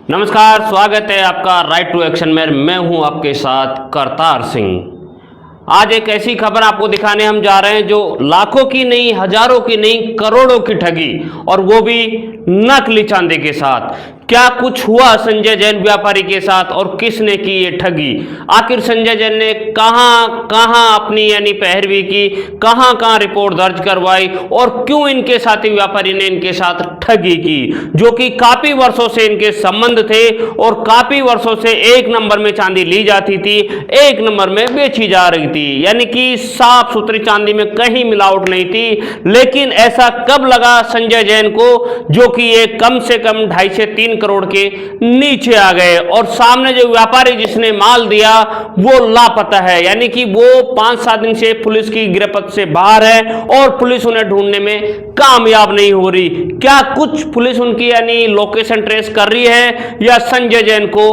नमस्कार, स्वागत है आपका राइट टू एक्शन में। मैं हूं आपके साथ करतार सिंह। आज एक ऐसी खबर आपको दिखाने हम जा रहे हैं जो लाखों की नहीं, हजारों की नहीं, करोड़ों की ठगी, और वो भी नकली चांदी के साथ। क्या कुछ हुआ संजय जैन व्यापारी के साथ और किसने की ये ठगी? आखिर संजय जैन ने कहां कहां अपनी यानी पैरवी की, कहां कहां रिपोर्ट दर्ज करवाई, और क्यों इनके साथी व्यापारी ने इनके साथ ठगी की, जो कि काफी वर्षों से इनके संबंध थे और काफी वर्षों से एक नंबर में चांदी ली जाती थी, एक नंबर में बेची जा रही थी, यानी कि साफ सुथरी चांदी में कहीं मिलावट नहीं थी। लेकिन ऐसा कब लगा संजय जैन को, जो कि ये कम से कम 2.5 से 3 करोड़ के नीचे आ गए, और सामने जो व्यापारी जिसने माल दिया वो लापता है, यानी कि वो 5-7 दिन से पुलिस की गिरफ्त से बाहर है और पुलिस उन्हें ढूंढने में कामयाब नहीं हो रही। क्या कुछ पुलिस उनकी यानी लोकेशन ट्रेस कर रही है, या संजय जैन को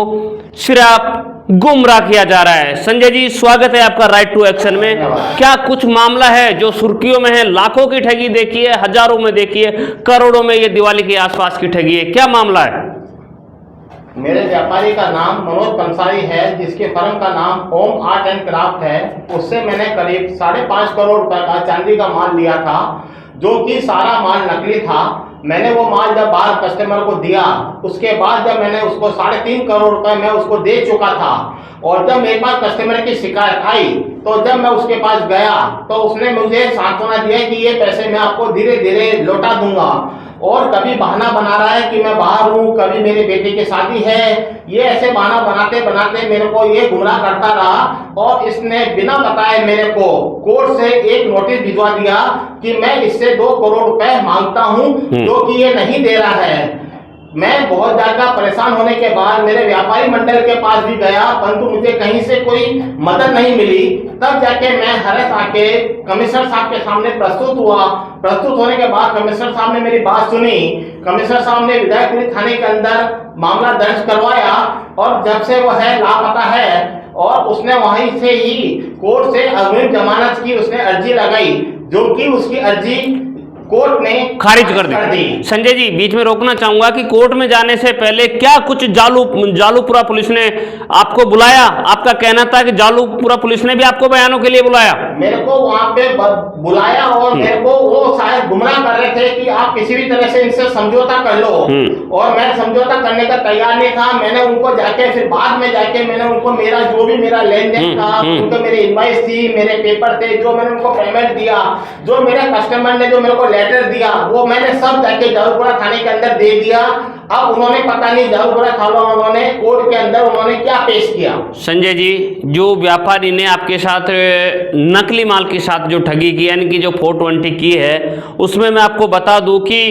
सिर्फ गुमराह किया जा रहा है? संजय जी, स्वागत है आपका राइट टू एक्शन में। क्या कुछ मामला है जो सुर्खियों में है? लाखों की ठगी देखी है, हजारों में देखी है, करोड़ों में ये दिवाली के आसपास की ठगी है, क्या मामला है? मेरे व्यापारी का नाम मनोज पंसारी है, जिसके फर्म का नाम ओम आर्ट एंड क्राफ्ट है। उससे मैंने करीब 5.5 करोड़ रुपए का चांदी का माल लिया था, जो कि सारा माल नकली था। मैंने वो माल जब बाहर कस्टमर को दिया, उसके बाद जब मैंने उसको 3.5 करोड़ रुपए मैं उसको दे चुका था, और जब मेरे पास कस्टमर की शिकायत आई तो जब मैं उसके पास गया तो उसने मुझे सांत्वना दिया कि ये पैसे मैं आपको धीरे धीरे लौटा दूंगा। और कभी बहाना बना रहा है कि मैं बाहर हूँ, कभी मेरे बेटे की शादी है, ये ऐसे बहाना बनाते बनाते मेरे को ये गुमराह करता रहा। और इसने बिना बताए मेरे को कोर्ट से एक नोटिस भिजवा दिया कि मैं इससे 2 करोड़ रुपए मांगता हूँ, जो कि ये नहीं दे रहा है। मैं बहुत ज्यादा परेशान होने के बाद मेरे व्यापारी मंडल के पास भी गया, परंतु मुझे कहीं से कोई मदद नहीं मिली। तब जाके मैं हरस आके कमिश्नर साहब के सामने प्रस्तुत हुआ। प्रस्तुत होने के बाद कमिश्नर साहब ने मेरी बात सुनी। कमिश्नर साहब ने विधायकपुरी थाने के अंदर मामला दर्ज करवाया, और जब से वो है लापता है, और उसने वहीं से ही कोर्ट से अग्रिम जमानत की उसने अर्जी लगाई, जो कि उसकी अर्जी कोर्ट ने खारिज कर दी। संजय जी, बीच में रोकना चाहूंगा कि कोर्ट में जाने से पहले क्या कुछ जालूपुरा पुलिस ने आपको बुलाया? आपका कहना था कि जालूपुरा पुलिस ने भी आपको बयानों के लिए बुलाया। मेरे को वहां पे बुलाया, और मेरे को वो शायद गुमराह कर रहे थे कि आप किसी भी तरह से इनसे समझौता कर लो, और मैं समझौता करने का तैयार नहीं था। मैंने उनको जाके फिर बाद में जाके मैंने उनको मेरा जो भी मेरा लेन देन था, उनको मेरे इनवॉइस थी, मेरे पेपर थे, जो मैंने उनको पेमेंट दिया, जो मेरे कस्टमर ने जो मेरे को लेटर दिया, वो मैंने सब जाके जालूपुरा थाने के अंदर दे दिया। अब उन्होंने पता नहीं जालूपुरा थाना उन्होंने कोर्ट के अंदर उन्होंने क्या पेश किया। संजय जी, जो व्यापारी ने आपके साथ नकली माल के साथ जो ठगी की, यानी कि जो 420 की है, उसमें मैं आपको बता दूं कि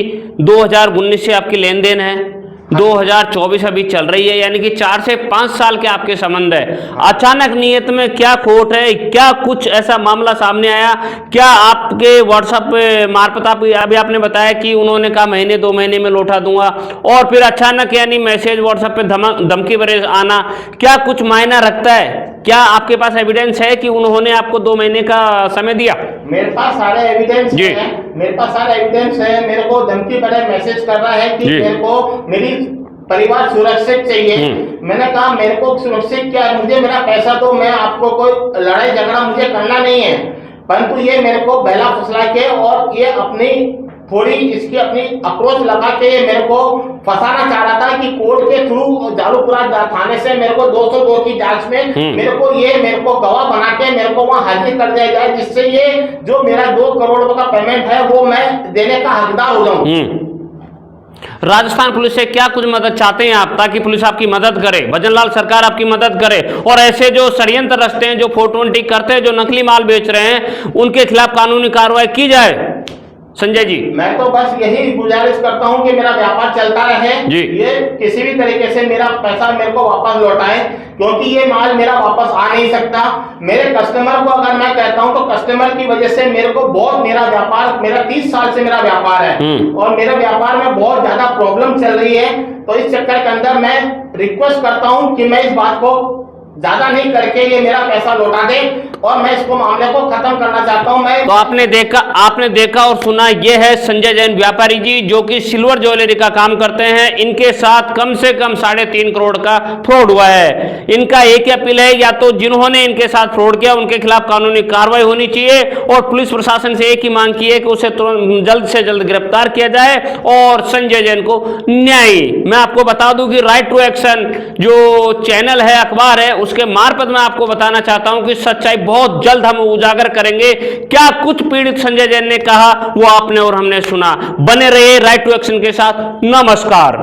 2019 से आपकी लेन देन है, 2024 अभी चल रही है, यानी कि 4 से 5 साल के आपके संबंध है। अचानक नियत में क्या खोट है? क्या कुछ ऐसा मामला सामने आया? क्या आपके व्हाट्सएप मार्फत अभी आपने बताया कि उन्होंने कहा महीने 2 महीने में लौटा दूंगा, और फिर अचानक यानी मैसेज व्हाट्सएप पे धमकी भरे आना, क्या कुछ मायना रखता है? क्या आपके पास एविडेंस है कि उन्होंने आपको 2 महीने का समय दिया? मेरे पास सारे एविडेंस है, मेरे पास सारे एविडेंस है। मेरे को धमकी भरे मैसेज कर रहा है कि मेरे को मेरी परिवार सुरक्षित चाहिए। मैंने कहा मेरे को सुरक्षित क्या, मुझे मेरा पैसा दो, मैं आपको कोई लड़ाई झगड़ा मुझे करना नहीं है। परंतु ये मेरे को बहला फुसला के, और ये अपनी थोड़ी इसकी अपनी अप्रोच लगा के ये मेरे को फंसाना चाह रहा था कि कोर्ट के थ्रू जालूपुरा थाने से मेरे को 202 की जांच में मेरे को गवाह बना के मेरे को वहां हाजिर कर दिया जाए, जिससे ये जो मेरा 2 करोड़ रुपए का पेमेंट है वो मैं देने का हकदार हो जाऊं। राजस्थान पुलिस से क्या कुछ मदद चाहते हैं आप, ताकि पुलिस आपकी मदद करे, भजनलाल सरकार आपकी मदद करे, और ऐसे जो षड्यंत्र रचते हैं, जो 420 करते हैं, जो नकली माल बेच रहे हैं, उनके खिलाफ कानूनी कार्रवाई की जाए? संजय जी, मैं तो बस यही गुजारिश करता हूं कि मेरा व्यापार चलता रहे, ये किसी भी तरीके से मेरा पैसा मेरे को वापस लौटाए, क्योंकि ये माल मेरा वापस आ नहीं सकता। मेरे कस्टमर को अगर मैं कहता हूं तो कस्टमर की वजह से मेरे को बहुत, मेरा 30 साल से मेरा व्यापार है, और मेरे व्यापार में बहुत ज्यादा प्रॉब्लम चल रही है। तो इस चक्कर के अंदर मैं रिक्वेस्ट करता हूं कि मैं इस बात को ज्यादा नहीं करके ये मेरा पैसा लौटा दे और मैं इसको मामले को खत्म करना चाहता हूं। मैं तो आपने देखा और सुना, ये है संजय जैन व्यापारी जी, जो कि सिल्वर ज्वेलरी का काम करते हैं। इनके साथ कम से कम 3.5 करोड़ का फ्रॉड हुआ है। इनका एक अपील है, या तो जिन्होंने इनके साथ फ्रॉड किया उनके खिलाफ कानूनी कार्रवाई होनी चाहिए, और पुलिस प्रशासन से एक ही मांग की है कि उसे तुरंत जल्द से जल्द गिरफ्तार किया जाए और संजय जैन को न्याय। मैं आपको बता दूं कि राइट टू एक्शन जो चैनल है, अखबार है, उसके मार्फत मैं आपको बताना चाहता हूं कि सच्चाई बहुत जल्द हम उजागर करेंगे। क्या कुछ पीड़ित संजय जैन ने कहा वो आपने और हमने सुना। बने रहिए राइट टू एक्शन के साथ। नमस्कार।